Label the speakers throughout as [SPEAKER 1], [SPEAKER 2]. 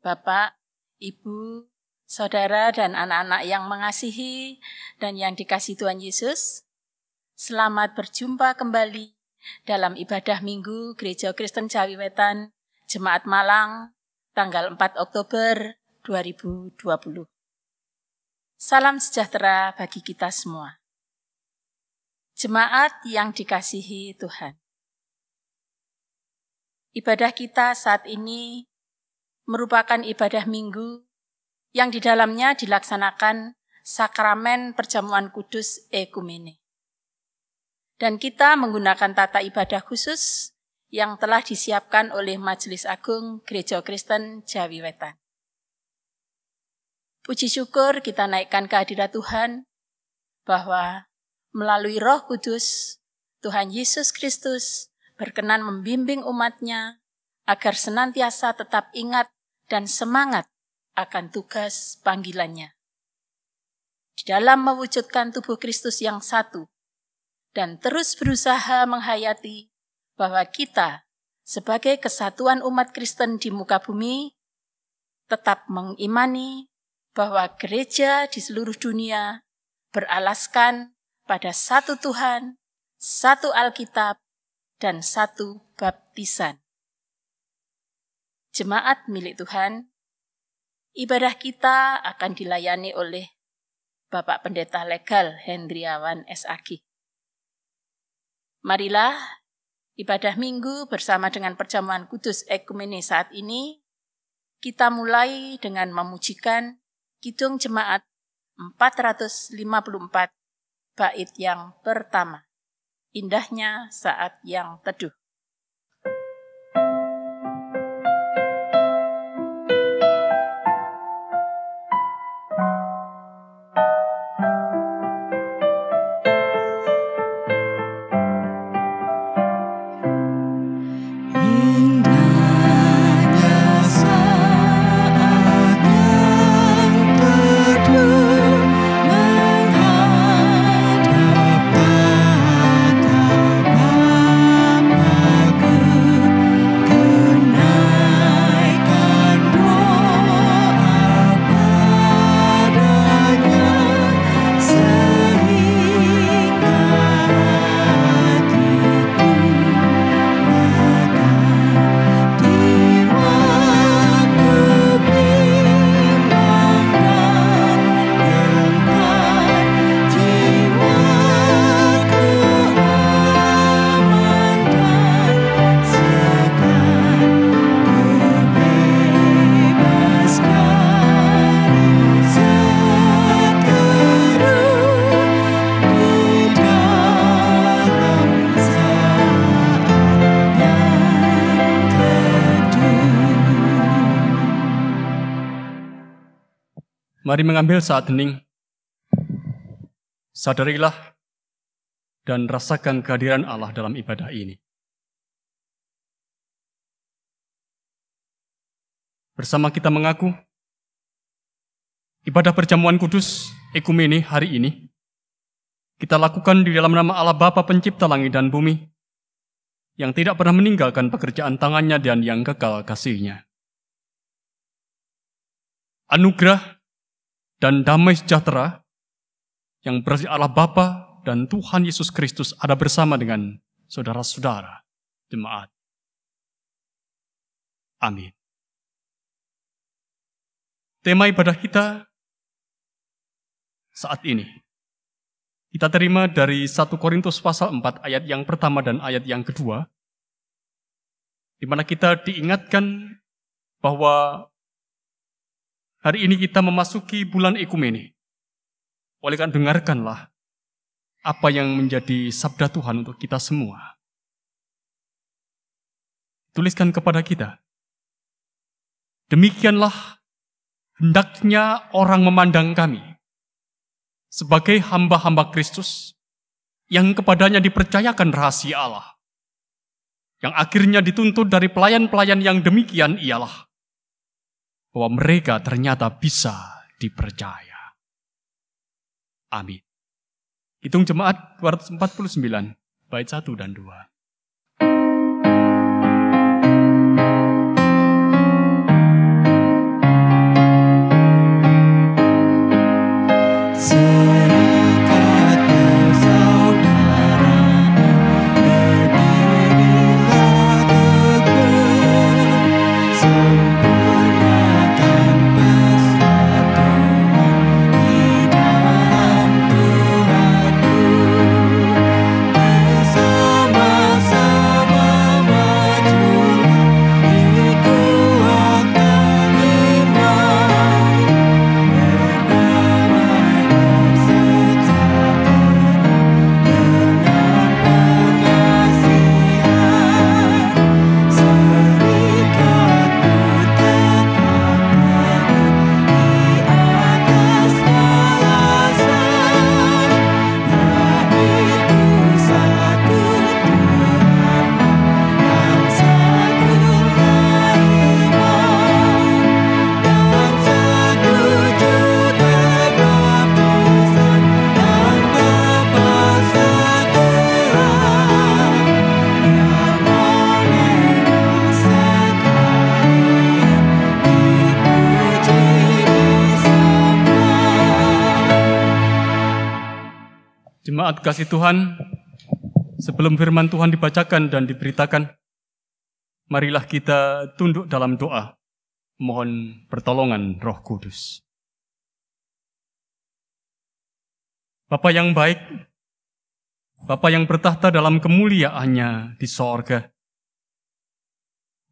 [SPEAKER 1] Bapak, Ibu, Saudara, dan anak-anak yang mengasihi dan yang dikasihi Tuhan Yesus, selamat berjumpa kembali dalam ibadah Minggu Gereja Kristen Jawi Wetan, Jemaat Malang, tanggal 4 Oktober 2020. Salam sejahtera bagi kita semua. Jemaat yang dikasihi Tuhan. Ibadah kita saat ini merupakan ibadah Minggu yang di dalamnya dilaksanakan sakramen perjamuan kudus ekumene. Dan kita menggunakan tata ibadah khusus yang telah disiapkan oleh Majelis Agung Gereja Kristen Jawi Wetan. Puji syukur kita naikkan kehadirat Tuhan bahwa melalui Roh Kudus, Tuhan Yesus Kristus berkenan membimbing umat-Nya agar senantiasa tetap ingat dan semangat akan tugas panggilannya. Di dalam mewujudkan tubuh Kristus yang satu, dan terus berusaha menghayati bahwa kita sebagai kesatuan umat Kristen di muka bumi, tetap mengimani bahwa gereja di seluruh dunia beralaskan pada satu Tuhan, satu Alkitab, dan satu baptisan. Jemaat milik Tuhan, ibadah kita akan dilayani oleh Bapak Pendeta Legal Hendriawan SAG. Marilah ibadah Minggu bersama dengan perjamuan kudus ekumene saat ini, kita mulai dengan memujikan Kidung Jemaat 454, bait yang pertama. Indahnya saat yang teduh.
[SPEAKER 2] Mari mengambil saat hening. Sadarilah dan rasakan kehadiran Allah dalam ibadah ini. Bersama kita mengaku, ibadah perjamuan kudus ekumene hari ini, kita lakukan di dalam nama Allah Bapa Pencipta langit dan bumi, yang tidak pernah meninggalkan pekerjaan tangannya dan yang kekal kasih-Nya. Anugerah dan damai sejahtera yang berasal Allah Bapa dan Tuhan Yesus Kristus ada bersama dengan saudara-saudara jemaat. Amin. Tema ibadah kita saat ini kita terima dari 1 Korintus pasal 4 ayat yang pertama dan ayat yang kedua, di mana kita diingatkan bahwa hari ini kita memasuki bulan ekumene. Oleh karena dengarkanlah apa yang menjadi sabda Tuhan untuk kita semua. Tuliskan kepada kita. Demikianlah hendaknya orang memandang kami sebagai hamba-hamba Kristus yang kepadanya dipercayakan rahasia Allah. Yang akhirnya dituntut dari pelayan-pelayan yang demikian ialah bahwa mereka ternyata bisa dipercaya. Amin. Hitung Jemaat 249, bait 1 dan 2. Jemaat kasih Tuhan, sebelum firman Tuhan dibacakan dan diberitakan, marilah kita tunduk dalam doa, mohon pertolongan Roh Kudus. Bapa yang baik, Bapa yang bertahta dalam kemuliaan-Nya di sorga,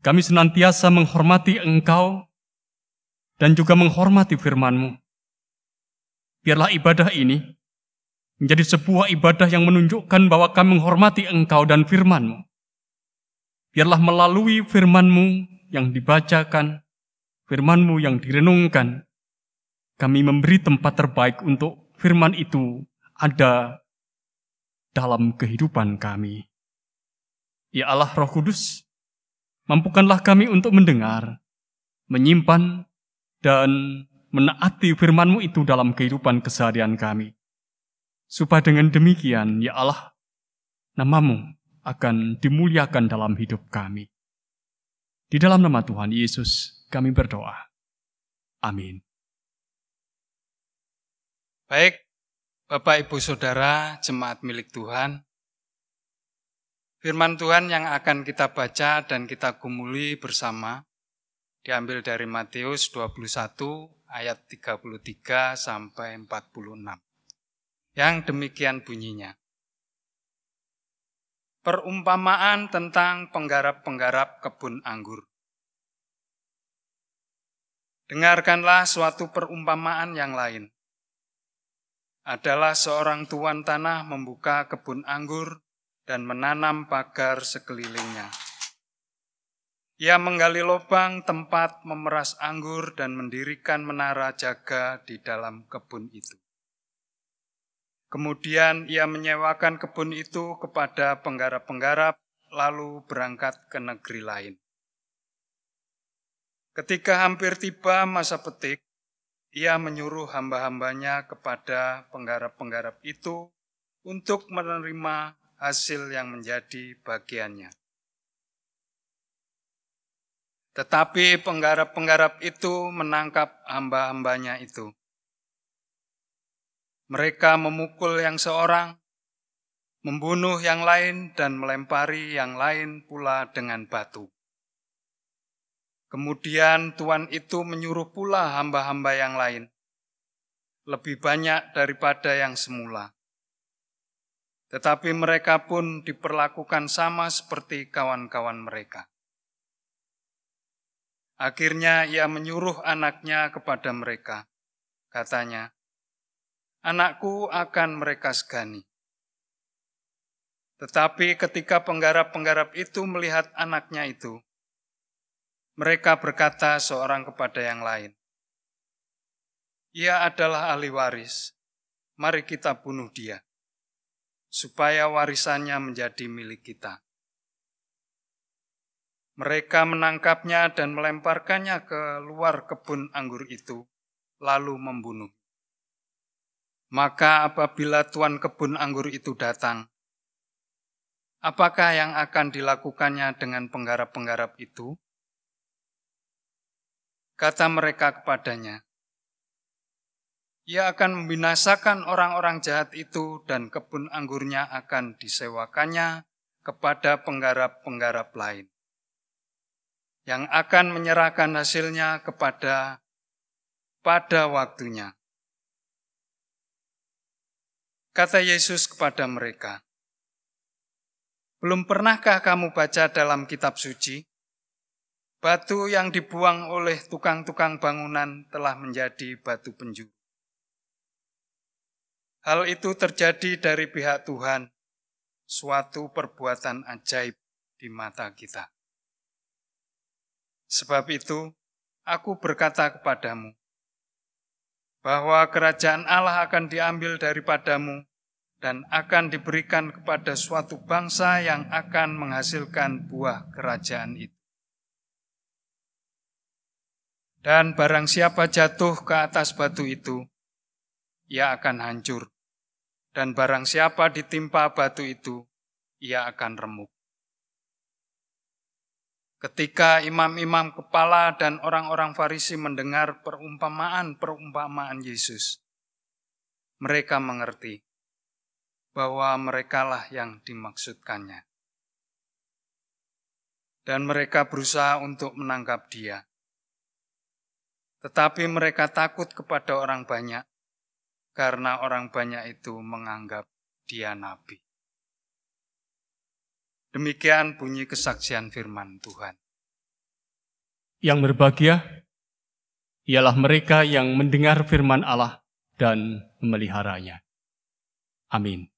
[SPEAKER 2] kami senantiasa menghormati Engkau dan juga menghormati firman-Mu. Biarlah ibadah ini menjadi sebuah ibadah yang menunjukkan bahwa kami menghormati Engkau dan firman-Mu. Biarlah melalui firman-Mu yang dibacakan, firman-Mu yang direnungkan, kami memberi tempat terbaik untuk firman itu ada dalam kehidupan kami. Ya Allah Roh Kudus, mampukanlah kami untuk mendengar, menyimpan, dan menaati firman-Mu itu dalam kehidupan keseharian kami. Supaya dengan demikian, ya Allah, nama-Mu akan dimuliakan dalam hidup kami. Di dalam nama Tuhan Yesus, kami berdoa. Amin.
[SPEAKER 3] Baik, Bapak, Ibu, Saudara, jemaat milik Tuhan. Firman Tuhan yang akan kita baca dan kita gumuli bersama diambil dari Matius 21 ayat 33 sampai 46. Yang demikian bunyinya. Perumpamaan tentang penggarap-penggarap kebun anggur. Dengarkanlah suatu perumpamaan yang lain. Adalah seorang tuan tanah membuka kebun anggur dan menanam pagar sekelilingnya. Ia menggali lubang tempat memeras anggur dan mendirikan menara jaga di dalam kebun itu. Kemudian ia menyewakan kebun itu kepada penggarap-penggarap, lalu berangkat ke negeri lain. Ketika hampir tiba masa petik, ia menyuruh hamba-hambanya kepada penggarap-penggarap itu untuk menerima hasil yang menjadi bagiannya. Tetapi penggarap-penggarap itu menangkap hamba-hambanya itu. Mereka memukul yang seorang, membunuh yang lain, dan melempari yang lain pula dengan batu. Kemudian tuan itu menyuruh pula hamba-hamba yang lain, lebih banyak daripada yang semula. Tetapi mereka pun diperlakukan sama seperti kawan-kawan mereka. Akhirnya ia menyuruh anaknya kepada mereka. Katanya, "Anakku akan mereka segani." Tetapi ketika penggarap-penggarap itu melihat anaknya itu, mereka berkata seorang kepada yang lain, "Ia adalah ahli waris, mari kita bunuh dia, supaya warisannya menjadi milik kita." Mereka menangkapnya dan melemparkannya ke luar kebun anggur itu, lalu membunuh. Maka apabila tuan kebun anggur itu datang, apakah yang akan dilakukannya dengan penggarap-penggarap itu? Kata mereka kepadanya, "Ia akan membinasakan orang-orang jahat itu dan kebun anggurnya akan disewakannya kepada penggarap-penggarap lain, yang akan menyerahkan hasilnya pada waktunya." Kata Yesus kepada mereka, "Belum pernahkah kamu baca dalam kitab suci? Batu yang dibuang oleh tukang-tukang bangunan telah menjadi batu penjuru. Hal itu terjadi dari pihak Tuhan, suatu perbuatan ajaib di mata kita. Sebab itu, aku berkata kepadamu, bahwa kerajaan Allah akan diambil daripadamu dan akan diberikan kepada suatu bangsa yang akan menghasilkan buah kerajaan itu. Dan barang siapa jatuh ke atas batu itu, ia akan hancur. Dan barang siapa ditimpa batu itu, ia akan remuk." Ketika imam-imam kepala dan orang-orang Farisi mendengar perumpamaan-perumpamaan Yesus, mereka mengerti bahwa merekalah yang dimaksudkannya. Dan mereka berusaha untuk menangkap dia. Tetapi mereka takut kepada orang banyak, karena orang banyak itu menganggap dia nabi. Demikian bunyi kesaksian firman Tuhan.
[SPEAKER 2] Yang berbahagia ialah mereka yang mendengar firman Allah dan memeliharanya. Amin.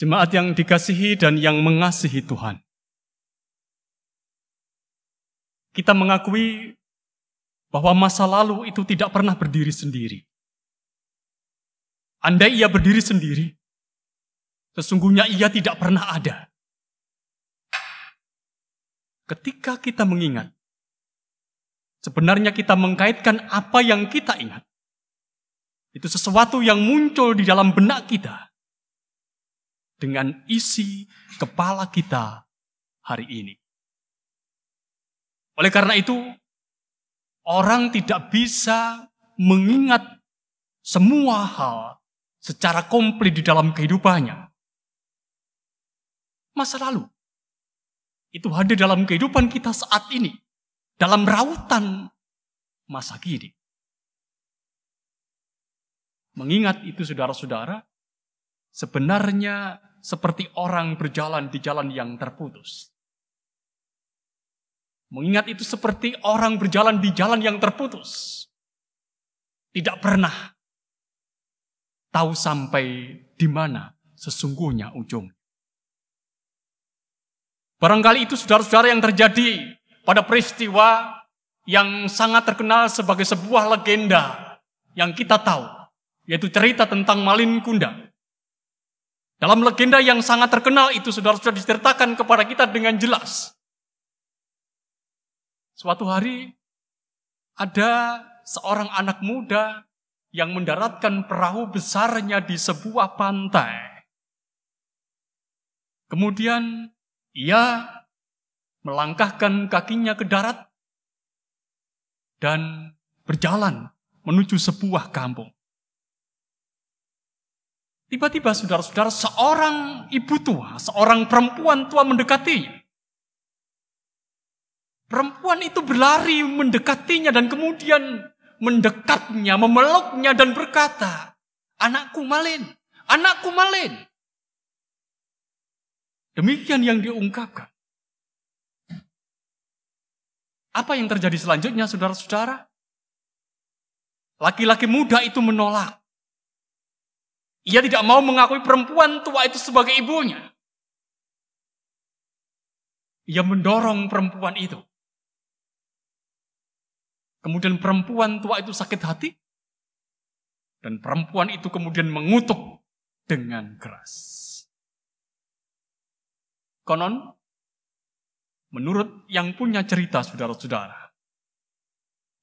[SPEAKER 2] Jemaat yang dikasihi dan yang mengasihi Tuhan. Kita mengakui bahwa masa lalu itu tidak pernah berdiri sendiri. Andai ia berdiri sendiri, sesungguhnya ia tidak pernah ada. Ketika kita mengingat, sebenarnya kita mengkaitkan apa yang kita ingat. Itu sesuatu yang muncul di dalam benak kita dengan isi kepala kita hari ini. Oleh karena itu, orang tidak bisa mengingat semua hal secara komplit di dalam kehidupannya. Masa lalu itu hadir dalam kehidupan kita saat ini, dalam rautan masa kini. Mengingat itu, saudara-saudara, sebenarnya seperti orang berjalan di jalan yang terputus. Mengingat itu seperti orang berjalan di jalan yang terputus. Tidak pernah tahu sampai di mana sesungguhnya ujung. Barangkali itu saudara-saudara yang terjadi pada peristiwa yang sangat terkenal sebagai sebuah legenda yang kita tahu, yaitu cerita tentang Malin Kundang. Dalam legenda yang sangat terkenal itu, saudara-saudara, diceritakan kepada kita dengan jelas. Suatu hari, ada seorang anak muda yang mendaratkan perahu besarnya di sebuah pantai. Kemudian, ia melangkahkan kakinya ke darat dan berjalan menuju sebuah kampung. Tiba-tiba, saudara-saudara, seorang ibu tua, seorang perempuan tua mendekatinya. Perempuan itu berlari mendekatinya dan kemudian mendekatnya, memeluknya dan berkata, "Anakku Malin, anakku Malin." Demikian yang diungkapkan. Apa yang terjadi selanjutnya, saudara-saudara? Laki-laki muda itu menolak. Ia tidak mau mengakui perempuan tua itu sebagai ibunya. Ia mendorong perempuan itu. Kemudian perempuan tua itu sakit hati. Dan perempuan itu kemudian mengutuk dengan keras. Konon, menurut yang punya cerita, saudara-saudara,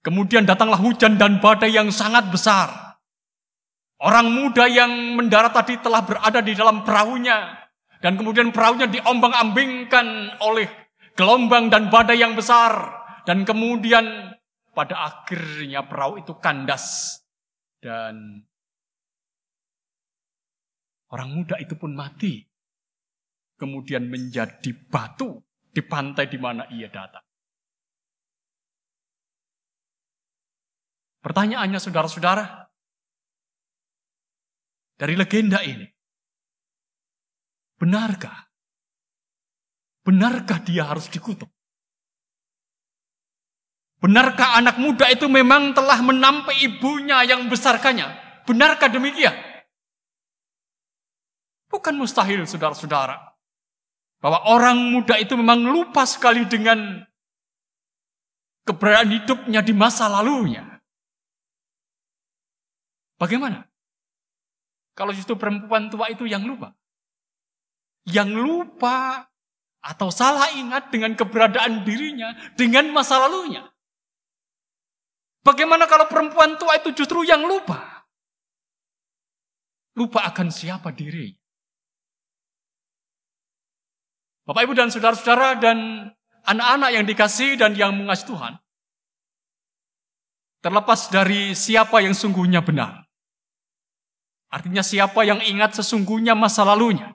[SPEAKER 2] kemudian datanglah hujan dan badai yang sangat besar. Orang muda yang mendarat tadi telah berada di dalam perahunya. Dan kemudian perahunya diombang-ambingkan oleh gelombang dan badai yang besar. Dan kemudian pada akhirnya perahu itu kandas. Dan orang muda itu pun mati. Kemudian menjadi batu di pantai di mana ia datang. Pertanyaannya, saudara-saudara, dari legenda ini, benarkah? Benarkah dia harus dikutuk? Benarkah anak muda itu memang telah menampar ibunya yang membesarkannya? Benarkah demikian? Bukan mustahil, saudara-saudara, bahwa orang muda itu memang lupa sekali dengan keberadaan hidupnya di masa lalunya. Bagaimana kalau justru perempuan tua itu yang lupa? Yang lupa atau salah ingat dengan keberadaan dirinya, dengan masa lalunya. Bagaimana kalau perempuan tua itu justru yang lupa? Lupa akan siapa diri. Bapak, Ibu, dan saudara-saudara dan anak-anak yang dikasihi dan yang mengasihi Tuhan, terlepas dari siapa yang sungguhnya benar, artinya siapa yang ingat sesungguhnya masa lalunya,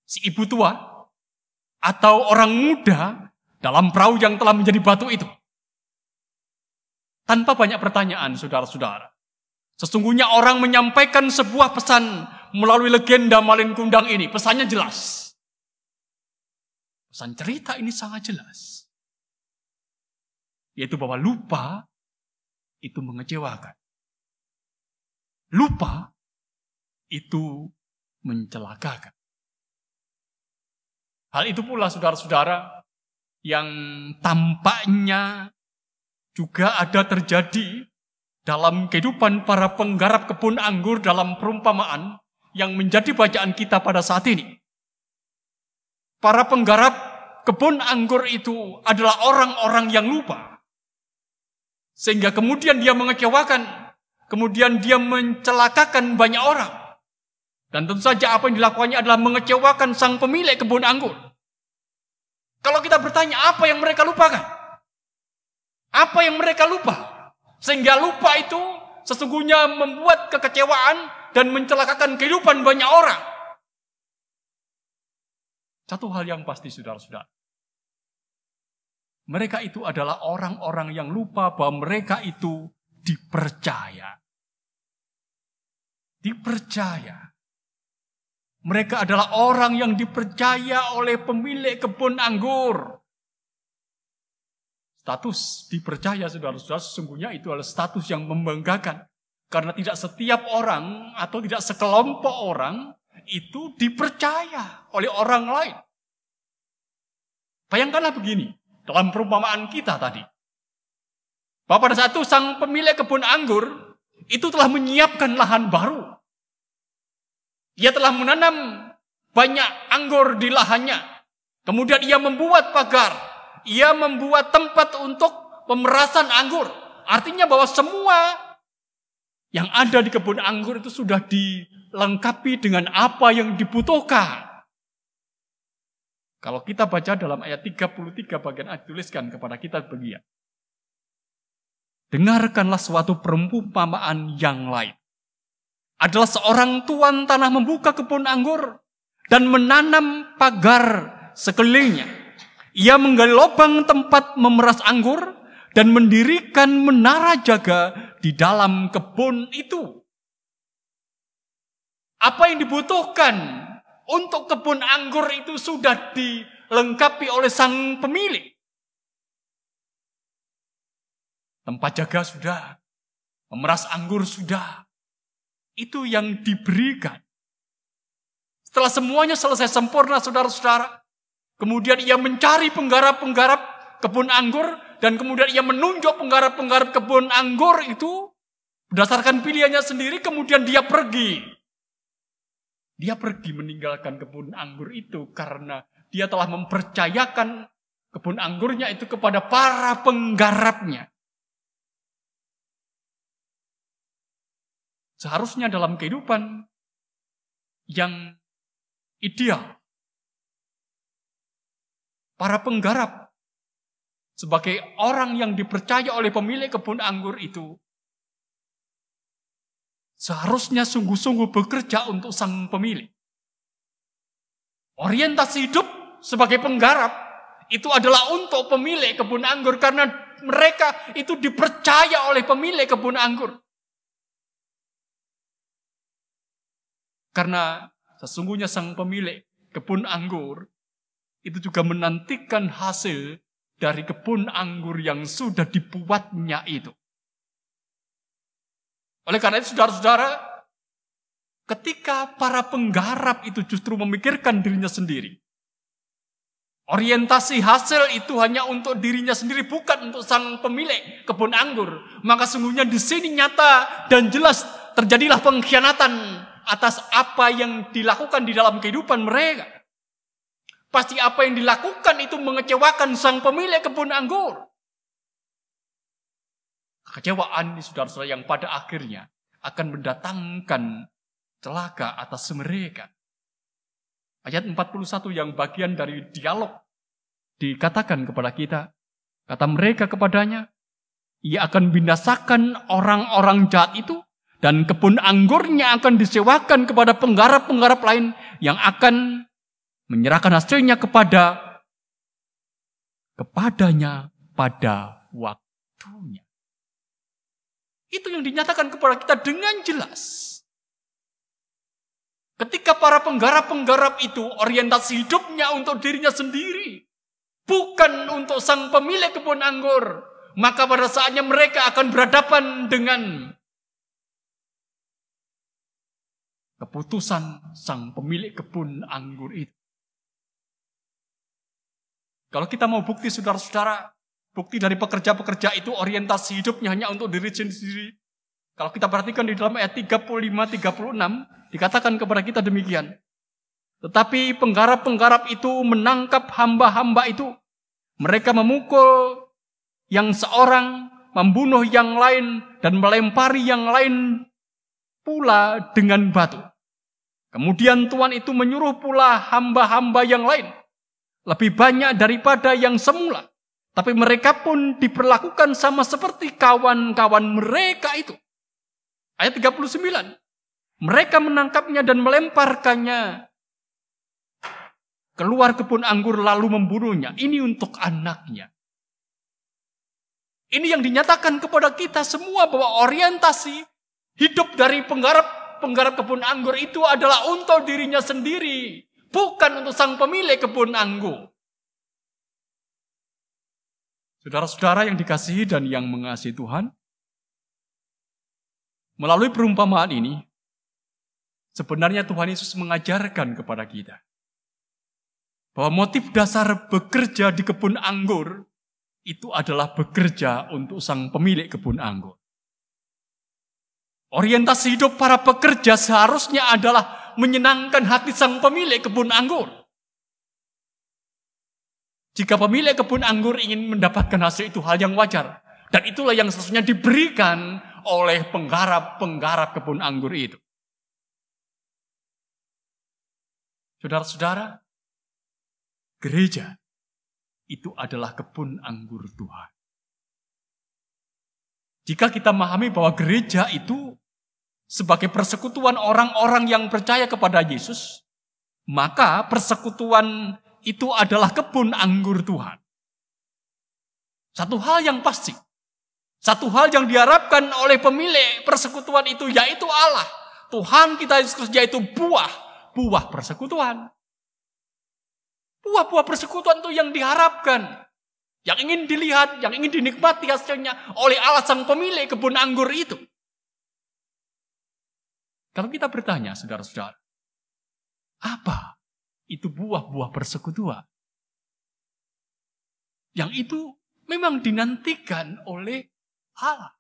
[SPEAKER 2] si ibu tua atau orang muda dalam perahu yang telah menjadi batu itu. Tanpa banyak pertanyaan, saudara-saudara, sesungguhnya orang menyampaikan sebuah pesan melalui legenda Malin Kundang ini. Pesannya jelas. Pesan cerita ini sangat jelas. Yaitu bahwa lupa itu mengecewakan. Lupa itu mencelakakan. Hal itu pula, saudara-saudara, yang tampaknya juga ada terjadi dalam kehidupan para penggarap kebun anggur dalam perumpamaan yang menjadi bacaan kita pada saat ini. Para penggarap kebun anggur itu adalah orang-orang yang lupa. Sehingga kemudian dia mengecewakan, kemudian dia mencelakakan banyak orang. Dan tentu saja apa yang dilakukannya adalah mengecewakan sang pemilik kebun anggur. Kalau kita bertanya, apa yang mereka lupakan? Apa yang mereka lupa? Sehingga lupa itu sesungguhnya membuat kekecewaan dan mencelakakan kehidupan banyak orang. Satu hal yang pasti, saudara-saudara. Mereka itu adalah orang-orang yang lupa bahwa mereka itu dipercaya. Dipercaya. Mereka adalah orang yang dipercaya oleh pemilik kebun anggur. Status dipercaya, saudara-saudara, sesungguhnya itu adalah status yang membanggakan. Karena tidak setiap orang atau tidak sekelompok orang itu dipercaya oleh orang lain. Bayangkanlah begini, dalam perumpamaan kita tadi. Bahwa pada saat itu sang pemilik kebun anggur itu telah menyiapkan lahan baru. Ia telah menanam banyak anggur di lahannya. Kemudian ia membuat pagar. Ia membuat tempat untuk pemerasan anggur. Artinya bahwa semua yang ada di kebun anggur itu sudah dilengkapi dengan apa yang dibutuhkan. Kalau kita baca dalam ayat 33 bagian A dituliskan kepada kita bagian. Dengarkanlah suatu perumpamaan yang lain. Adalah seorang tuan tanah membuka kebun anggur dan menanam pagar sekelilingnya. Ia menggali lubang tempat memeras anggur dan mendirikan menara jaga di dalam kebun itu. Apa yang dibutuhkan untuk kebun anggur itu sudah dilengkapi oleh sang pemilik. Tempat jaga sudah, memeras anggur sudah. Itu yang diberikan. Setelah semuanya selesai sempurna, saudara-saudara, kemudian ia mencari penggarap-penggarap kebun anggur, dan kemudian ia menunjuk penggarap-penggarap kebun anggur itu, berdasarkan pilihannya sendiri, kemudian dia pergi. Dia pergi meninggalkan kebun anggur itu, karena dia telah mempercayakan kebun anggurnya itu kepada para penggarapnya. Seharusnya dalam kehidupan yang ideal, para penggarap sebagai orang yang dipercaya oleh pemilik kebun anggur itu seharusnya sungguh-sungguh bekerja untuk sang pemilik. Orientasi hidup sebagai penggarap itu adalah untuk pemilik kebun anggur karena mereka itu dipercaya oleh pemilik kebun anggur. Karena sesungguhnya sang pemilik kebun anggur itu juga menantikan hasil dari kebun anggur yang sudah dibuatnya itu. Oleh karena itu, saudara-saudara, ketika para penggarap itu justru memikirkan dirinya sendiri, orientasi hasil itu hanya untuk dirinya sendiri, bukan untuk sang pemilik kebun anggur, maka sungguhnya di sini nyata dan jelas terjadilah pengkhianatan atas apa yang dilakukan di dalam kehidupan mereka. Pasti apa yang dilakukan itu mengecewakan sang pemilik kebun anggur. Kekecewaan ini saudara-saudara yang pada akhirnya akan mendatangkan celaka atas mereka. Ayat 41 yang bagian dari dialog dikatakan kepada kita, kata mereka kepadanya, ia akan binasakan orang-orang jahat itu dan kebun anggurnya akan disewakan kepada penggarap-penggarap lain yang akan menyerahkan hasilnya kepadanya pada waktunya. Itu yang dinyatakan kepada kita dengan jelas. Ketika para penggarap-penggarap itu orientasi hidupnya untuk dirinya sendiri, bukan untuk sang pemilik kebun anggur, maka pada saatnya mereka akan berhadapan dengan keputusan sang pemilik kebun anggur itu. Kalau kita mau bukti saudara-saudara, bukti dari pekerja-pekerja itu orientasi hidupnya hanya untuk diri sendiri. Kalau kita perhatikan di dalam ayat 35-36, dikatakan kepada kita demikian. Tetapi penggarap-penggarap itu menangkap hamba-hamba itu. Mereka memukul yang seorang, membunuh yang lain, dan melempari yang lain pula dengan batu. Kemudian Tuhan itu menyuruh pula hamba-hamba yang lain. Lebih banyak daripada yang semula. Tapi mereka pun diperlakukan sama seperti kawan-kawan mereka itu. Ayat 39. Mereka menangkapnya dan melemparkannya keluar kebun anggur lalu membunuhnya. Ini untuk anaknya. Ini yang dinyatakan kepada kita semua bahwa orientasi hidup dari penggarap kebun anggur itu adalah untuk dirinya sendiri. Bukan untuk sang pemilik kebun anggur. Saudara-saudara yang dikasihi dan yang mengasihi Tuhan, melalui perumpamaan ini, sebenarnya Tuhan Yesus mengajarkan kepada kita bahwa motif dasar bekerja di kebun anggur itu adalah bekerja untuk sang pemilik kebun anggur. Orientasi hidup para pekerja seharusnya adalah menyenangkan hati sang pemilik kebun anggur. Jika pemilik kebun anggur ingin mendapatkan hasil itu hal yang wajar. Dan itulah yang seharusnya diberikan oleh penggarap-penggarap kebun anggur itu. Saudara-saudara, gereja itu adalah kebun anggur Tuhan. Jika kita memahami bahwa gereja itu sebagai persekutuan orang-orang yang percaya kepada Yesus, maka persekutuan itu adalah kebun anggur Tuhan. Satu hal yang pasti, satu hal yang diharapkan oleh pemilik persekutuan itu yaitu Allah. Tuhan kita Yesus Kristus yaitu buah persekutuan. Buah-buah persekutuan itu yang diharapkan. Yang ingin dilihat, yang ingin dinikmati hasilnya oleh Allah sang pemilik kebun anggur itu. Kalau kita bertanya, saudara-saudara, apa itu buah-buah persekutuan? Yang itu memang dinantikan oleh Allah.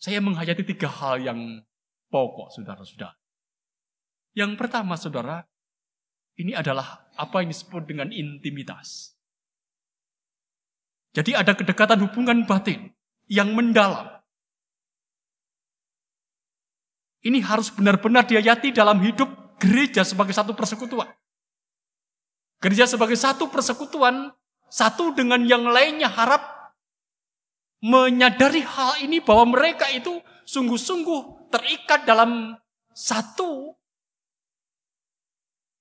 [SPEAKER 2] Saya menghayati 3 hal yang pokok, saudara-saudara. Yang pertama, saudara, ini adalah apa yang disebut dengan intimitas. Jadi ada kedekatan hubungan batin yang mendalam. Ini harus benar-benar dihayati dalam hidup gereja sebagai satu persekutuan. Gereja sebagai satu persekutuan, satu dengan yang lainnya harap menyadari hal ini bahwa mereka itu sungguh-sungguh terikat dalam satu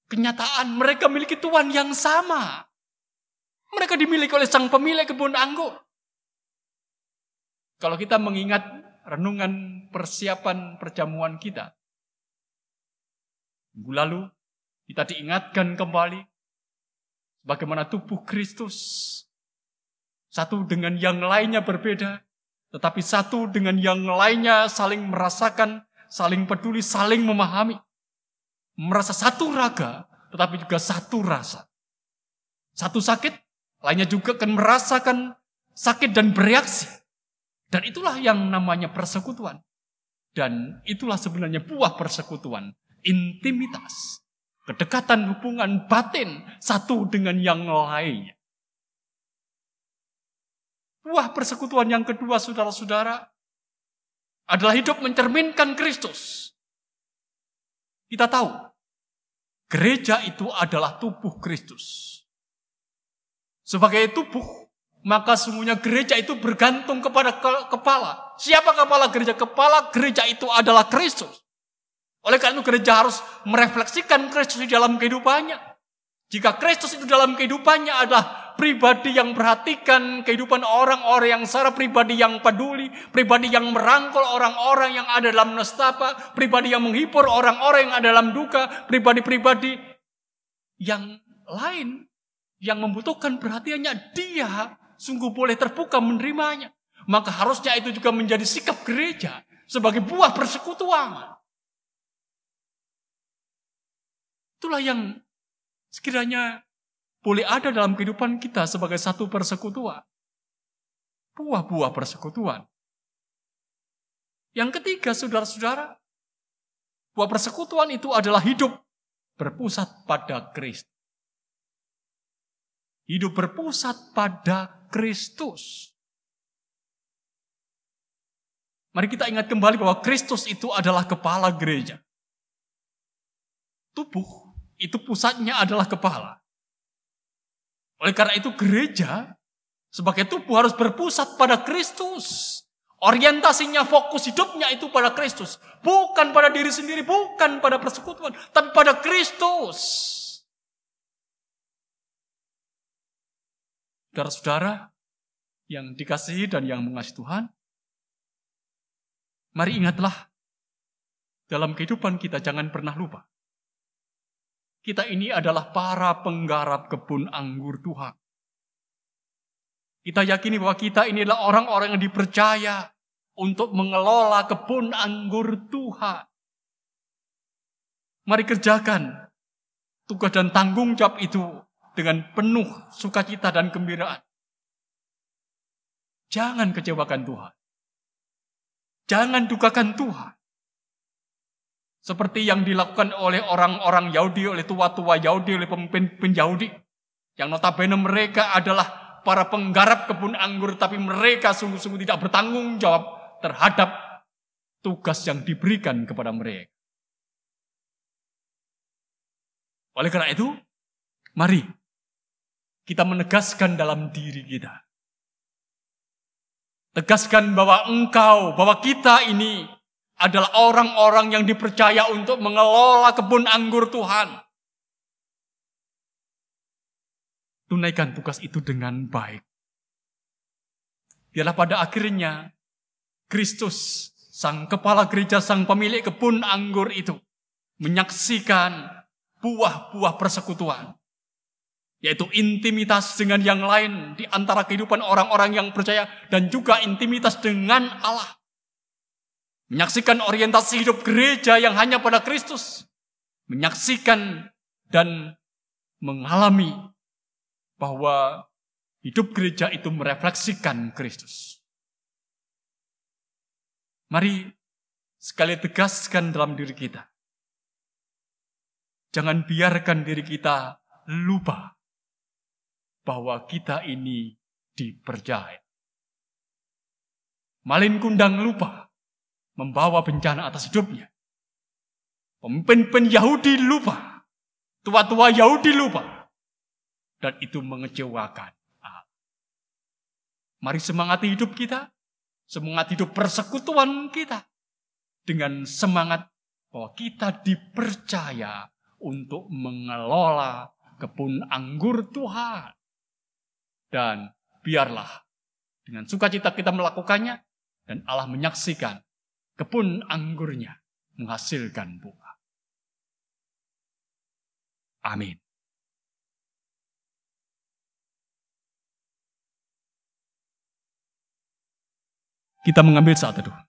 [SPEAKER 2] kenyataan. Mereka memiliki Tuhan yang sama. Mereka dimiliki oleh sang pemilik kebun anggur. Kalau kita mengingat renungan persiapan perjamuan kita, minggu lalu kita diingatkan kembali bagaimana tubuh Kristus satu dengan yang lainnya berbeda, tetapi satu dengan yang lainnya saling merasakan, saling peduli, saling memahami. Merasa satu raga, tetapi juga satu rasa. Satu sakit, lainnya juga akan merasakan sakit dan bereaksi. Dan itulah yang namanya persekutuan. Dan itulah sebenarnya buah persekutuan. Intimitas. Kedekatan hubungan batin satu dengan yang lainnya. Buah persekutuan yang kedua, saudara-saudara, adalah hidup mencerminkan Kristus. Kita tahu, gereja itu adalah tubuh Kristus. Sebagai tubuh, maka semuanya gereja itu bergantung kepada kepala. Siapa kepala gereja? Kepala gereja itu adalah Kristus. Oleh karena itu gereja harus merefleksikan Kristus di dalam kehidupannya. Jika Kristus itu dalam kehidupannya adalah pribadi yang perhatikan kehidupan orang-orang yang secara pribadi yang peduli, pribadi yang merangkul orang-orang yang ada dalam nestapa, pribadi yang menghibur orang-orang yang ada dalam duka, pribadi-pribadi yang lain yang membutuhkan perhatiannya, dia sungguh boleh terbuka menerimanya. Maka harusnya itu juga menjadi sikap gereja sebagai buah persekutuan. Itulah yang sekiranya boleh ada dalam kehidupan kita sebagai satu persekutuan. Buah-buah persekutuan. Yang ketiga, saudara-saudara, buah persekutuan itu adalah hidup berpusat pada Kristus. Hidup berpusat pada Kristus. Mari kita ingat kembali bahwa Kristus itu adalah kepala gereja. Tubuh itu pusatnya adalah kepala. Oleh karena itu gereja sebagai tubuh harus berpusat pada Kristus. Orientasinya, fokus hidupnya itu pada Kristus. Bukan pada diri sendiri, bukan pada persekutuan, tapi pada Kristus. Saudara-saudara yang dikasihi dan yang mengasihi Tuhan, mari ingatlah dalam kehidupan kita jangan pernah lupa. Kita ini adalah para penggarap kebun anggur Tuhan. Kita yakini bahwa kita inilah orang-orang yang dipercaya untuk mengelola kebun anggur Tuhan. Mari kerjakan tugas dan tanggung jawab itu dengan penuh sukacita dan gembiraan. Jangan kecewakan Tuhan. Jangan dukakan Tuhan. Seperti yang dilakukan oleh orang-orang Yahudi, oleh tua-tua Yahudi, oleh pemimpin Yahudi. Yang notabene mereka adalah para penggarap kebun anggur, tapi mereka sungguh-sungguh tidak bertanggung jawab terhadap tugas yang diberikan kepada mereka. Oleh karena itu, mari kita menegaskan dalam diri kita. Tegaskan bahwa bahwa kita ini adalah orang-orang yang dipercaya untuk mengelola kebun anggur Tuhan. Tunaikan tugas itu dengan baik. Biarlah pada akhirnya Kristus, sang kepala gereja, sang pemilik kebun anggur itu, menyaksikan buah-buah persekutuan. Yaitu intimitas dengan yang lain di antara kehidupan orang-orang yang percaya dan juga intimitas dengan Allah. Menyaksikan orientasi hidup gereja yang hanya pada Kristus. Menyaksikan dan mengalami bahwa hidup gereja itu merefleksikan Kristus. Mari sekali tegaskan dalam diri kita. Jangan biarkan diri kita lupa bahwa kita ini dipercaya. Malin kundang lupa membawa bencana atas hidupnya. Pemimpin Yahudi lupa. Tua-tua Yahudi lupa. Dan itu mengecewakan Allah. Mari semangati hidup kita. Semangat hidup persekutuan kita. Dengan semangat bahwa kita dipercaya untuk mengelola kebun anggur Tuhan. Dan biarlah dengan sukacita kita melakukannya. Dan Allah menyaksikan kebun anggurnya menghasilkan buah. Amin. Kita mengambil saat teduh.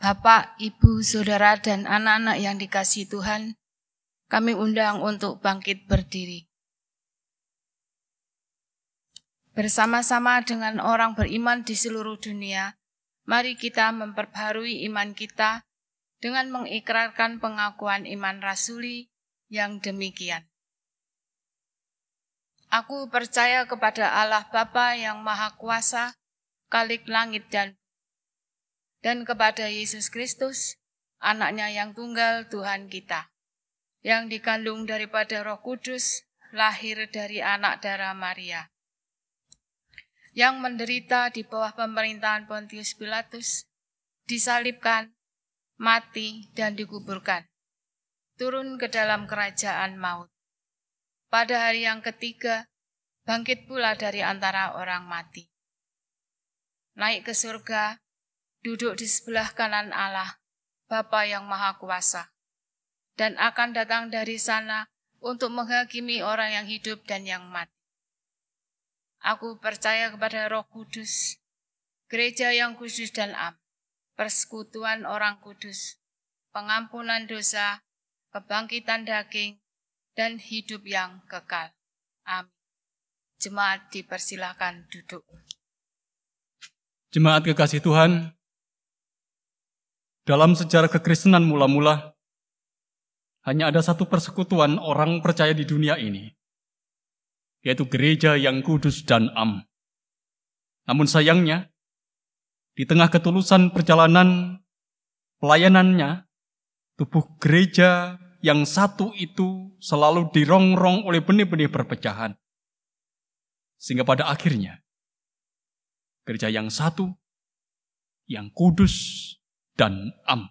[SPEAKER 4] Bapak, Ibu, Saudara, dan anak-anak yang dikasihi Tuhan, kami undang untuk bangkit berdiri. Bersama-sama dengan orang beriman di seluruh dunia, mari kita memperbaharui iman kita dengan mengikrarkan pengakuan iman rasuli yang demikian. Aku percaya kepada Allah Bapa yang Maha Kuasa, Khalik langit dan kepada Yesus Kristus, Anaknya yang tunggal Tuhan kita, yang dikandung daripada Roh Kudus, lahir dari anak darah Maria, yang menderita di bawah pemerintahan Pontius Pilatus, disalibkan, mati, dan dikuburkan, turun ke dalam kerajaan maut. Pada hari yang ketiga, bangkit pula dari antara orang mati. Naik ke surga, duduk di sebelah kanan Allah, Bapa yang Maha Kuasa, dan akan datang dari sana untuk menghakimi orang yang hidup dan yang mati. Aku percaya kepada Roh Kudus, gereja yang kudus dan am, persekutuan orang kudus, pengampunan dosa, kebangkitan daging, dan hidup yang kekal. Amin. Jemaat dipersilahkan duduk.
[SPEAKER 2] Jemaat kekasih Tuhan, dalam sejarah kekristenan mula-mula, hanya ada satu persekutuan orang percaya di dunia ini, yaitu gereja yang kudus dan am. Namun sayangnya, di tengah ketulusan perjalanan pelayanannya, tubuh gereja yang satu itu selalu dirongrong oleh benih-benih perpecahan. Sehingga pada akhirnya, gereja yang satu, yang kudus dan am,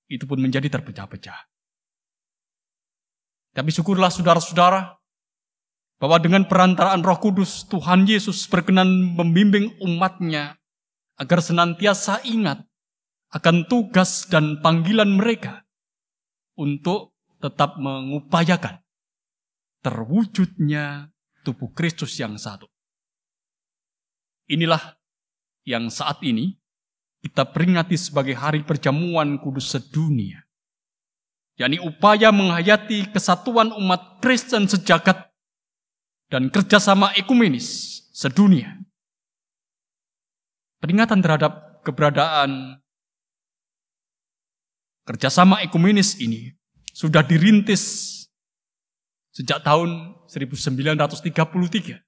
[SPEAKER 2] itu pun menjadi terpecah-pecah. Tapi syukurlah saudara-saudara, bahwa dengan perantaraan Roh Kudus, Tuhan Yesus berkenan membimbing umatnya agar senantiasa ingat akan tugas dan panggilan mereka untuk tetap mengupayakan terwujudnya tubuh Kristus yang satu. Inilah yang saat ini kita peringati sebagai hari perjamuan kudus sedunia, yakni upaya menghayati kesatuan umat Kristen sejagat dan kerjasama ekumenis sedunia. Peringatan terhadap keberadaan kerjasama ekumenis ini sudah dirintis sejak tahun 1933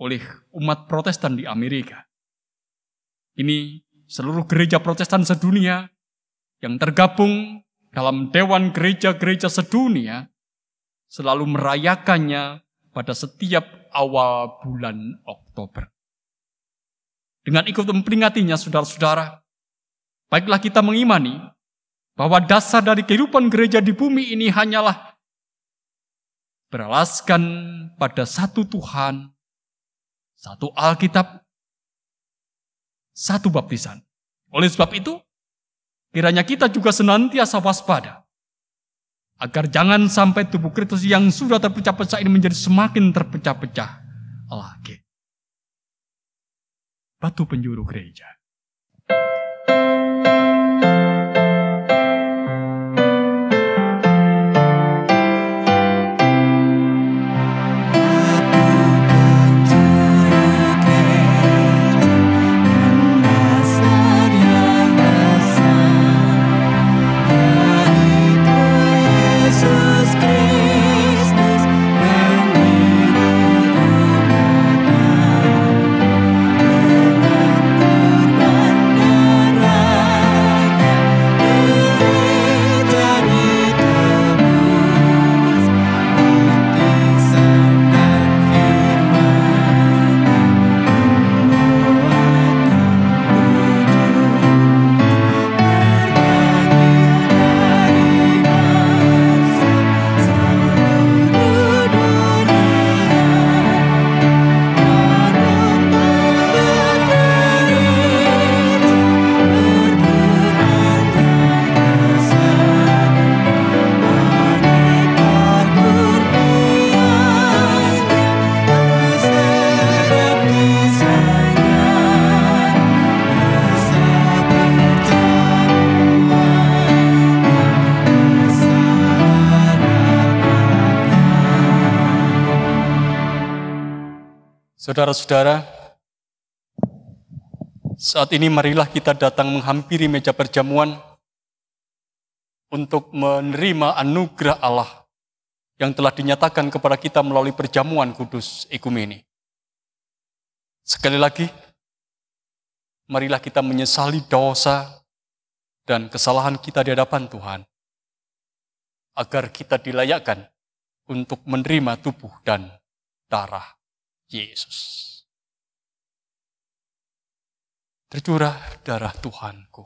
[SPEAKER 2] oleh umat Protestan di Amerika. Ini seluruh gereja Protestan sedunia yang tergabung dalam Dewan Gereja-Gereja Sedunia selalu merayakannya pada setiap awal bulan Oktober. Dengan ikut memperingatinya, saudara-saudara, baiklah kita mengimani bahwa dasar dari kehidupan gereja di bumi ini hanyalah beralaskan pada satu Tuhan, satu Alkitab, satu baptisan. Oleh sebab itu, kiranya kita juga senantiasa waspada, agar jangan sampai tubuh Kristus yang sudah terpecah-pecah ini menjadi semakin terpecah-pecah lagi. Batu penjuru gereja.
[SPEAKER 5] Dengan
[SPEAKER 2] Saudara-saudara, saat ini marilah kita datang menghampiri meja perjamuan untuk menerima anugerah Allah yang telah dinyatakan kepada kita melalui perjamuan kudus ekumene. Sekali lagi, marilah kita menyesali dosa dan kesalahan kita di hadapan Tuhan, agar kita dilayakkan untuk menerima tubuh dan darah Yesus. Tercurah darah Tuhanku.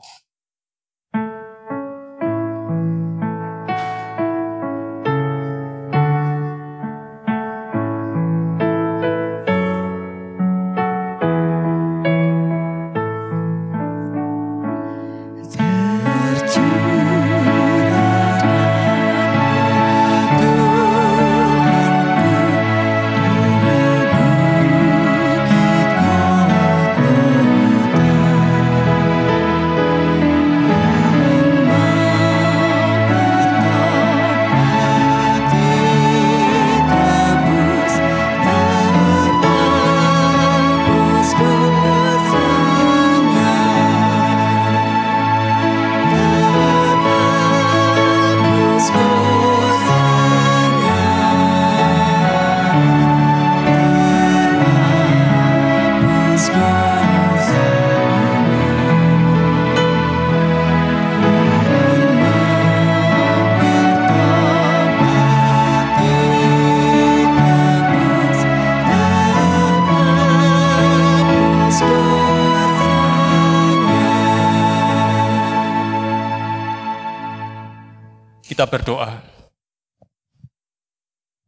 [SPEAKER 2] Kita berdoa.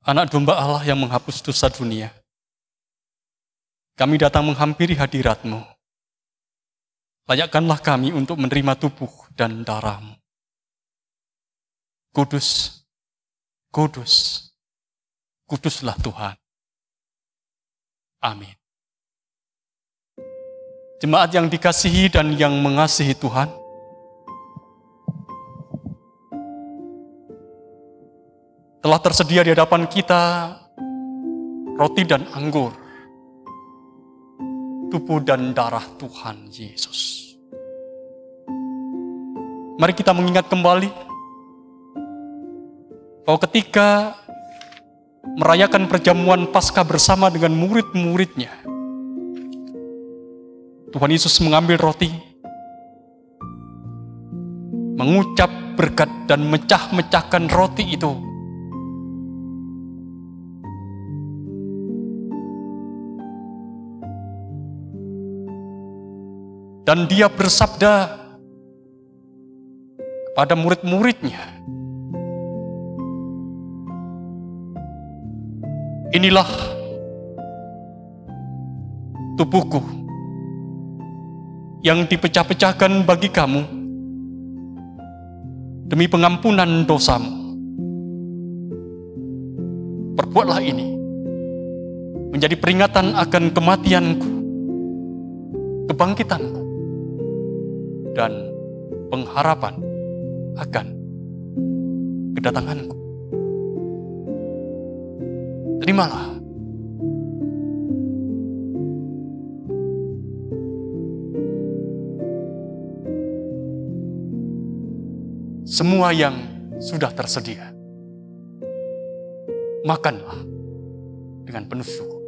[SPEAKER 2] Anak domba Allah yang menghapus dosa dunia, kami datang menghampiri hadirat-Mu. Layakkanlah kami untuk menerima tubuh dan darah-Mu. Kudus, kudus, kuduslah Tuhan. Amin. Jemaat yang dikasihi dan yang mengasihi Tuhan, telah tersedia di hadapan kita roti dan anggur, tubuh dan darah Tuhan Yesus. Mari kita mengingat kembali bahwa ketika merayakan perjamuan Paskah bersama dengan murid-muridnya, Tuhan Yesus mengambil roti, mengucap berkat dan mecah-mecahkan roti itu. Dan dia bersabda kepada murid-muridnya, inilah tubuhku yang dipecah-pecahkan bagi kamu demi pengampunan dosamu. Perbuatlah ini menjadi peringatan akan kematianku, kebangkitanku, dan pengharapan akan kedatanganku. Terimalah. Semua yang sudah tersedia, makanlah dengan penuh syukur.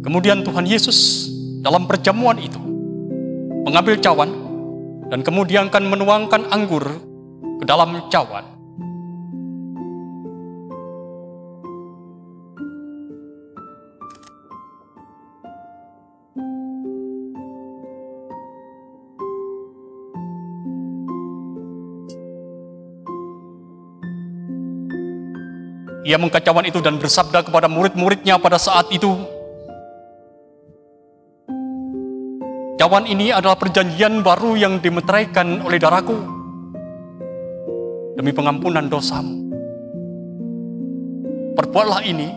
[SPEAKER 2] Kemudian Tuhan Yesus dalam perjamuan itu mengambil cawan dan kemudian akan menuangkan anggur ke dalam cawan. Ia mengkacaukan itu dan bersabda kepada murid-muridnya pada saat itu, "Cawan ini adalah perjanjian baru yang dimeteraikan oleh darahku demi pengampunan dosamu. Perbuatlah ini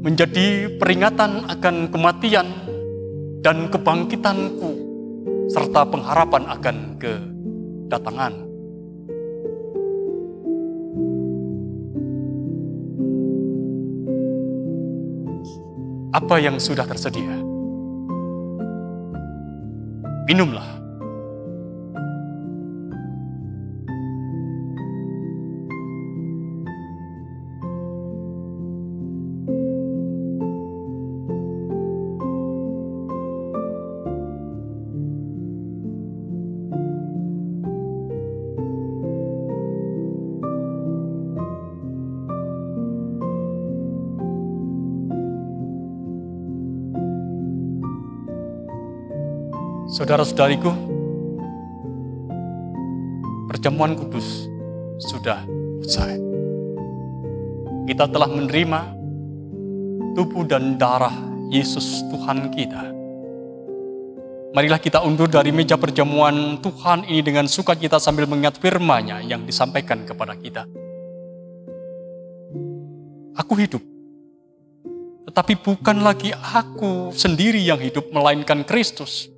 [SPEAKER 2] menjadi peringatan akan kematian dan kebangkitanku serta pengharapan akan kedatangan." Apa yang sudah tersedia, minumlah. Saudara-saudariku, perjamuan kudus sudah usai. Kita telah menerima tubuh dan darah Yesus Tuhan kita. Marilah kita undur dari meja perjamuan Tuhan ini dengan sukacita sambil mengingat firman-Nya yang disampaikan kepada kita. Aku hidup, tetapi bukan lagi aku sendiri yang hidup, melainkan Kristus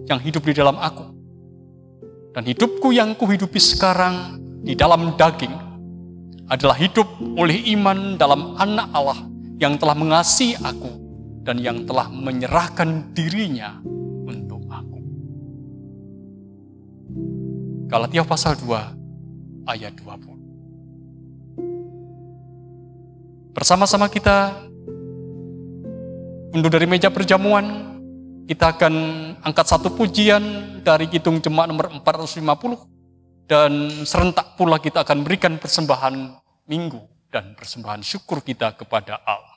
[SPEAKER 2] yang hidup di dalam aku. Dan hidupku yang kuhidupi sekarang di dalam daging adalah hidup oleh iman dalam Anak Allah yang telah mengasihi aku dan yang telah menyerahkan dirinya untuk aku. Galatia pasal 2 ayat 20. Bersama-sama kita undur dari meja perjamuan. Kita akan angkat satu pujian dari Kidung Jemaat nomor 450 dan serentak pula kita akan berikan persembahan minggu dan persembahan syukur kita kepada Allah.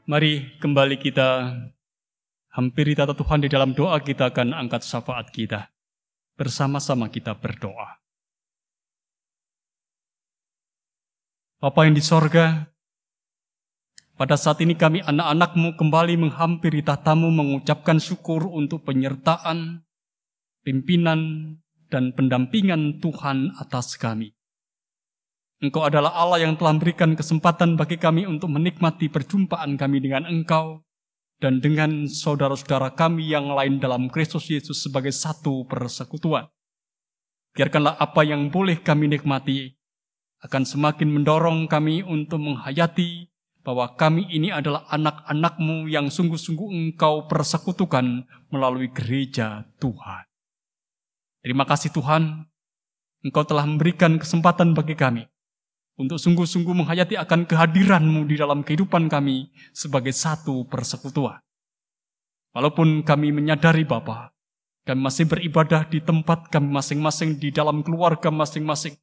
[SPEAKER 2] Mari kembali kita hampiri tata Tuhan di dalam doa. Kita akan angkat syafaat kita. Bersama-sama kita berdoa. Bapa yang di sorga, pada saat ini kami anak-anak-Mu kembali menghampiri tatamu mengucapkan syukur untuk penyertaan, pimpinan, dan pendampingan Tuhan atas kami. Engkau adalah Allah yang telah memberikan kesempatan bagi kami untuk menikmati perjumpaan kami dengan Engkau dan dengan saudara-saudara kami yang lain dalam Kristus Yesus sebagai satu persekutuan. Biarkanlah apa yang boleh kami nikmati akan semakin mendorong kami untuk menghayati bahwa kami ini adalah anak-anak-Mu yang sungguh-sungguh Engkau persekutukan melalui gereja Tuhan. Terima kasih Tuhan, Engkau telah memberikan kesempatan bagi kami untuk sungguh-sungguh menghayati akan kehadiran-Mu di dalam kehidupan kami sebagai satu persekutuan. Walaupun kami menyadari Bapa, kami masih beribadah di tempat kami masing-masing, di dalam keluarga masing-masing.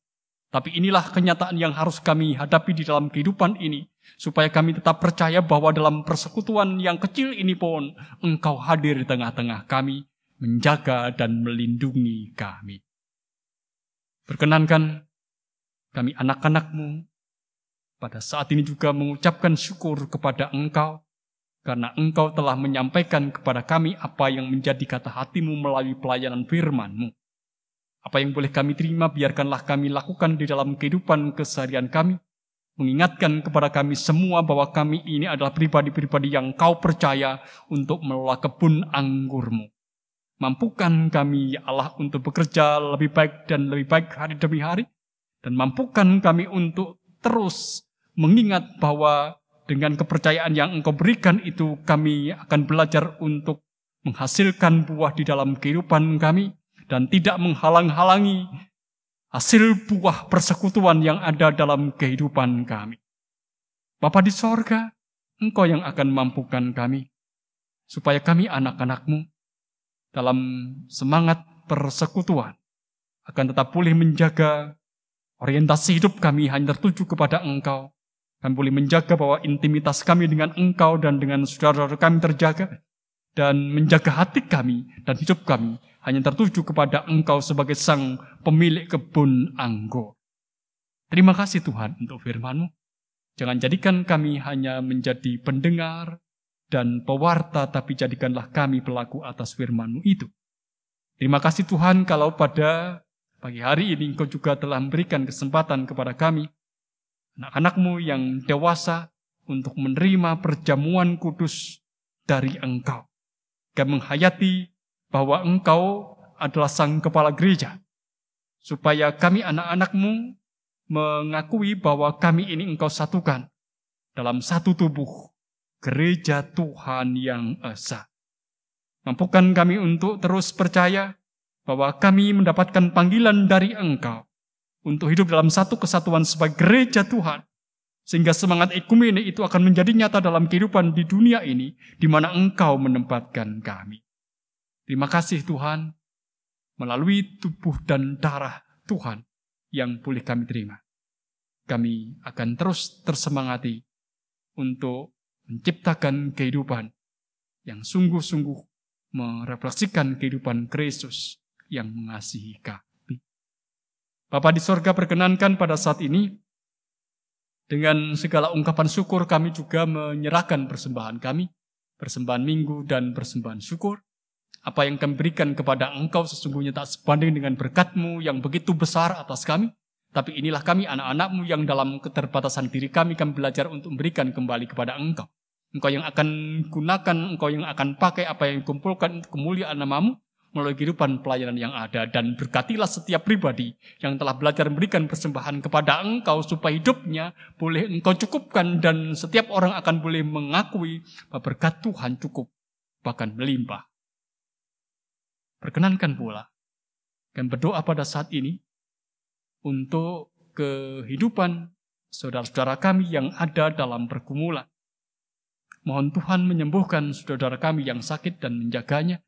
[SPEAKER 2] Tapi inilah kenyataan yang harus kami hadapi di dalam kehidupan ini, supaya kami tetap percaya bahwa dalam persekutuan yang kecil ini pun Engkau hadir di tengah-tengah kami, menjaga dan melindungi kami. Perkenankan kami anak-anak-Mu pada saat ini juga mengucapkan syukur kepada Engkau, karena Engkau telah menyampaikan kepada kami apa yang menjadi kata hati-Mu melalui pelayanan firman-Mu. Apa yang boleh kami terima, biarkanlah kami lakukan di dalam kehidupan keseharian kami, mengingatkan kepada kami semua bahwa kami ini adalah pribadi-pribadi yang Kau percaya untuk mengelola kebun anggur-Mu. Mampukan kami, ya Allah, untuk bekerja lebih baik dan lebih baik hari demi hari, dan mampukan kami untuk terus mengingat bahwa dengan kepercayaan yang Engkau berikan itu, kami akan belajar untuk menghasilkan buah di dalam kehidupan kami, dan tidak menghalang-halangi hasil buah persekutuan yang ada dalam kehidupan kami. Bapa di sorga, Engkau yang akan mampukan kami, supaya kami anak-anak-Mu dalam semangat persekutuan akan tetap boleh menjaga orientasi hidup kami hanya tertuju kepada Engkau. Kami boleh menjaga bahwa intimitas kami dengan Engkau dan dengan saudara-saudara kami terjaga, dan menjaga hati kami dan hidup kami hanya tertuju kepada Engkau sebagai sang pemilik kebun anggur. Terima kasih Tuhan untuk firman-Mu. Jangan jadikan kami hanya menjadi pendengar dan pewarta, tapi jadikanlah kami pelaku atas firman-Mu itu. Terima kasih Tuhan kalau pada pagi hari ini Engkau juga telah memberikan kesempatan kepada kami, anak-anak-Mu yang dewasa, untuk menerima perjamuan kudus dari Engkau. Kami menghayati bahwa Engkau adalah sang kepala gereja, supaya kami anak-anak-Mu mengakui bahwa kami ini Engkau satukan dalam satu tubuh, gereja Tuhan yang esa. Mampukan kami untuk terus percaya bahwa kami mendapatkan panggilan dari Engkau untuk hidup dalam satu kesatuan sebagai gereja Tuhan, sehingga semangat ekumene itu akan menjadi nyata dalam kehidupan di dunia ini, di mana Engkau menempatkan kami. Terima kasih Tuhan, melalui tubuh dan darah Tuhan yang boleh kami terima. Kami akan terus tersemangati untuk menciptakan kehidupan yang sungguh-sungguh merefleksikan kehidupan Kristus yang mengasihi kami. Bapa di sorga, perkenankan pada saat ini, dengan segala ungkapan syukur kami juga menyerahkan persembahan kami, persembahan minggu dan persembahan syukur. Apa yang kami berikan kepada Engkau sesungguhnya tak sebanding dengan berkat-Mu yang begitu besar atas kami. Tapi inilah kami anak-anak-Mu yang dalam keterbatasan diri kami belajar untuk memberikan kembali kepada Engkau. Engkau yang akan gunakan, Engkau yang akan pakai apa yang dikumpulkan untuk kemuliaan nama-Mu melalui kehidupan pelayanan yang ada. Dan berkatilah setiap pribadi yang telah belajar memberikan persembahan kepada Engkau, supaya hidupnya boleh Engkau cukupkan, dan setiap orang akan boleh mengakui bahwa berkat Tuhan cukup, bahkan melimpah. Perkenankan pula kami berdoa pada saat ini untuk kehidupan saudara-saudara kami yang ada dalam pergumulan. Mohon Tuhan menyembuhkan saudara kami yang sakit dan menjaganya.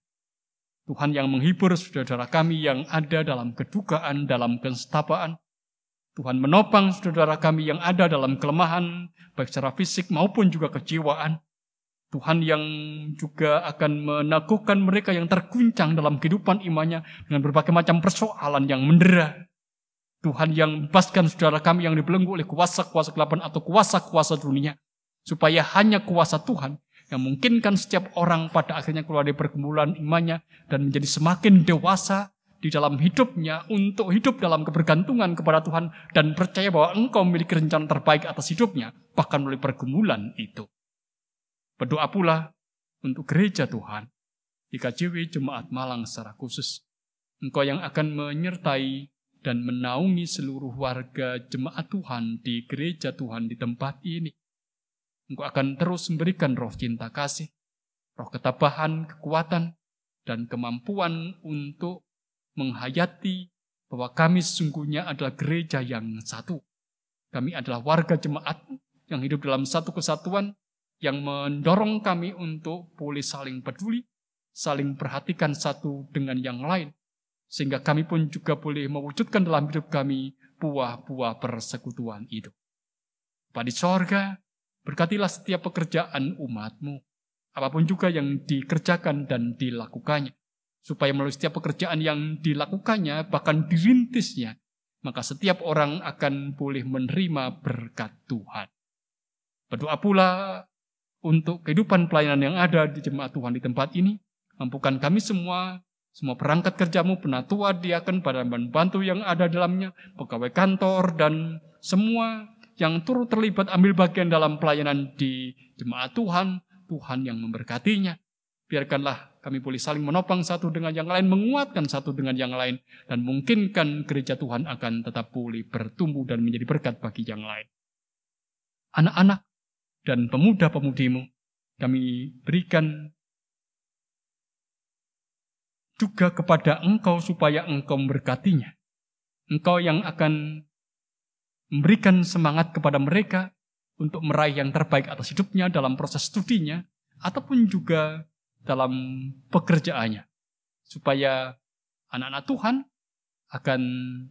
[SPEAKER 2] Tuhan yang menghibur saudara kami yang ada dalam kedukaan, dalam kenstabaan. Tuhan menopang saudara kami yang ada dalam kelemahan, baik secara fisik maupun juga kejiwaan. Tuhan yang juga akan meneguhkan mereka yang terguncang dalam kehidupan imannya dengan berbagai macam persoalan yang mendera. Tuhan yang bebaskan saudara kami yang dibelenggu oleh kuasa-kuasa kegelapan atau kuasa-kuasa dunia, supaya hanya kuasa Tuhan yang memungkinkan setiap orang pada akhirnya keluar dari pergumulan imannya dan menjadi semakin dewasa di dalam hidupnya untuk hidup dalam kebergantungan kepada Tuhan dan percaya bahwa Engkau memiliki rencana terbaik atas hidupnya, bahkan melalui pergumulan itu. Berdoa pula untuk gereja Tuhan, di KJW Jemaat Malang secara khusus. Engkau yang akan menyertai dan menaungi seluruh warga jemaat Tuhan di gereja Tuhan di tempat ini. Engkau akan terus memberikan roh cinta kasih, roh ketabahan, kekuatan, dan kemampuan untuk menghayati bahwa kami sesungguhnya adalah gereja yang satu. Kami adalah warga jemaat yang hidup dalam satu kesatuan, yang mendorong kami untuk boleh saling peduli, saling perhatikan satu dengan yang lain, sehingga kami pun juga boleh mewujudkan dalam hidup kami buah-buah persekutuan itu. Bapa di sorga, berkatilah setiap pekerjaan umat-Mu, apapun juga yang dikerjakan dan dilakukannya, supaya melalui setiap pekerjaan yang dilakukannya, bahkan dirintisnya, maka setiap orang akan boleh menerima berkat Tuhan. Berdoa pula untuk kehidupan pelayanan yang ada di jemaat Tuhan di tempat ini. Mampukan kami semua perangkat kerja-Mu, penatua, diaken, pada bantu yang ada dalamnya, pegawai kantor, dan semua yang turut terlibat ambil bagian dalam pelayanan di jemaat Tuhan, Tuhan yang memberkatinya. Biarkanlah kami boleh saling menopang satu dengan yang lain, menguatkan satu dengan yang lain, dan mungkinkan gereja Tuhan akan tetap boleh bertumbuh dan menjadi berkat bagi yang lain. Anak-anak dan pemuda-pemudi-Mu, kami berikan juga kepada Engkau supaya Engkau memberkatinya. Engkau yang akan memberikan semangat kepada mereka untuk meraih yang terbaik atas hidupnya dalam proses studinya, ataupun juga dalam pekerjaannya. Supaya anak-anak Tuhan akan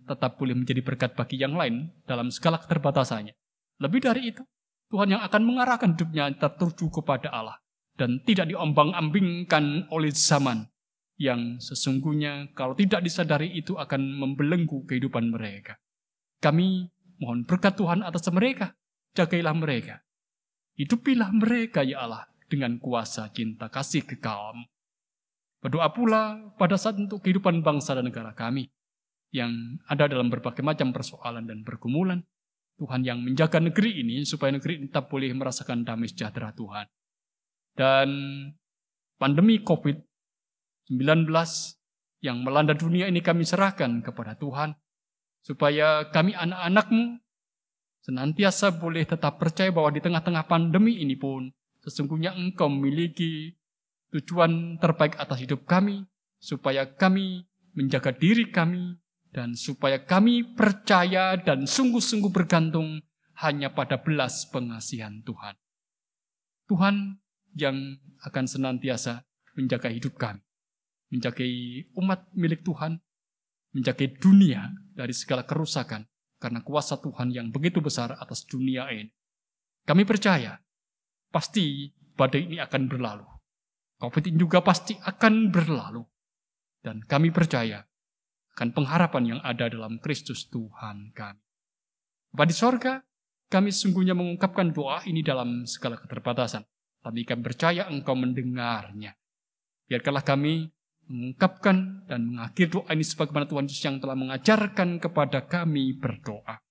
[SPEAKER 2] tetap boleh menjadi berkat bagi yang lain dalam segala keterbatasannya. Lebih dari itu, Tuhan yang akan mengarahkan hidupnya tertuju kepada Allah dan tidak diombang-ambingkan oleh zaman yang sesungguhnya kalau tidak disadari itu akan membelenggu kehidupan mereka. Kami mohon berkat Tuhan atas mereka, jagailah mereka. Hidupilah mereka ya Allah dengan kuasa cinta kasih kekal. Berdoa pula pada saat untuk kehidupan bangsa dan negara kami yang ada dalam berbagai macam persoalan dan pergumulan. Tuhan yang menjaga negeri ini supaya negeri ini tetap boleh merasakan damai sejahtera Tuhan. Dan pandemi COVID-19 yang melanda dunia ini kami serahkan kepada Tuhan, supaya kami anak-anak-Mu senantiasa boleh tetap percaya bahwa di tengah-tengah pandemi ini pun sesungguhnya Engkau memiliki tujuan terbaik atas hidup kami, supaya kami menjaga diri kami, dan supaya kami percaya dan sungguh-sungguh bergantung hanya pada belas pengasihan Tuhan. Tuhan yang akan senantiasa menjaga hidup kami, menjaga umat milik Tuhan, menjaga dunia dari segala kerusakan karena kuasa Tuhan yang begitu besar atas dunia ini. Kami percaya, pasti badai ini akan berlalu. COVID ini juga pasti akan berlalu. Dan kami percaya akan pengharapan yang ada dalam Kristus Tuhan kami. Bapa di sorga, kami sungguhnya mengungkapkan doa ini dalam segala keterbatasan. Tapi kami percaya Engkau mendengarnya. Biarkanlah kami mengungkapkan dan mengakhiri doa ini sebagaimana Tuhan Yesus yang telah mengajarkan kepada kami berdoa.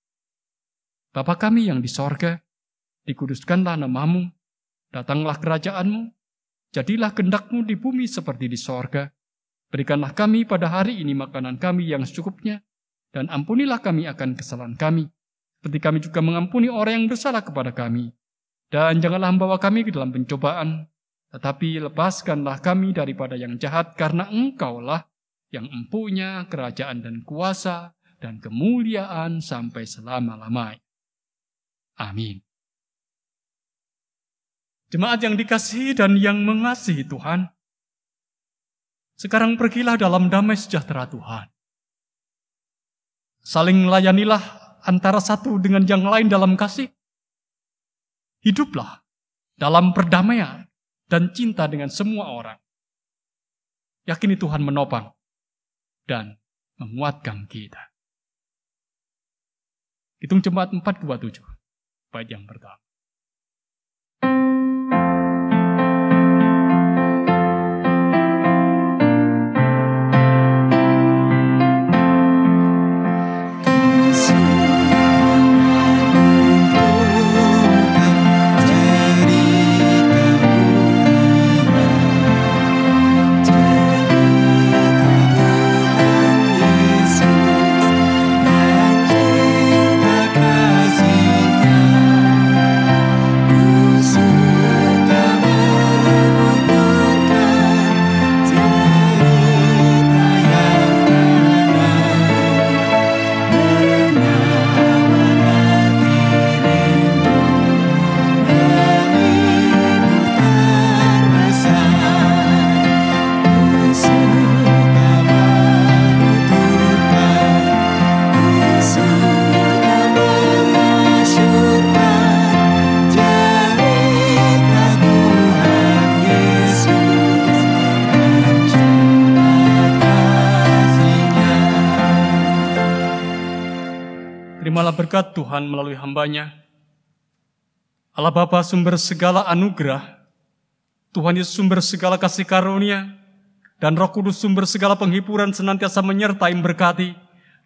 [SPEAKER 2] Bapa kami yang di sorga, dikuduskanlah nama-Mu, datanglah kerajaan-Mu, jadilah kehendak-Mu di bumi seperti di sorga. Berikanlah kami pada hari ini makanan kami yang secukupnya, dan ampunilah kami akan kesalahan kami, seperti kami juga mengampuni orang yang bersalah kepada kami. Dan janganlah membawa kami ke dalam pencobaan, tetapi lepaskanlah kami daripada yang jahat, karena Engkau-lah yang empunya kerajaan dan kuasa dan kemuliaan sampai selama-lamanya. Amin. Jemaat yang dikasihi dan yang mengasihi Tuhan, sekarang pergilah dalam damai sejahtera Tuhan. Saling layanilah antara satu dengan yang lain dalam kasih. Hiduplah dalam perdamaian dan cinta dengan semua orang. Yakini Tuhan menopang dan menguatkan kita. Hitung jemaat 427, bait yang pertama. Terimalah berkat Tuhan melalui hamba-Nya. Allah Bapa sumber segala anugerah, Tuhan Yesus sumber segala kasih karunia, dan Roh Kudus sumber segala penghiburan senantiasa menyertai, memberkati,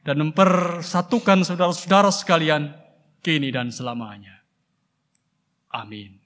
[SPEAKER 2] dan mempersatukan saudara-saudara sekalian, kini dan selamanya. Amin.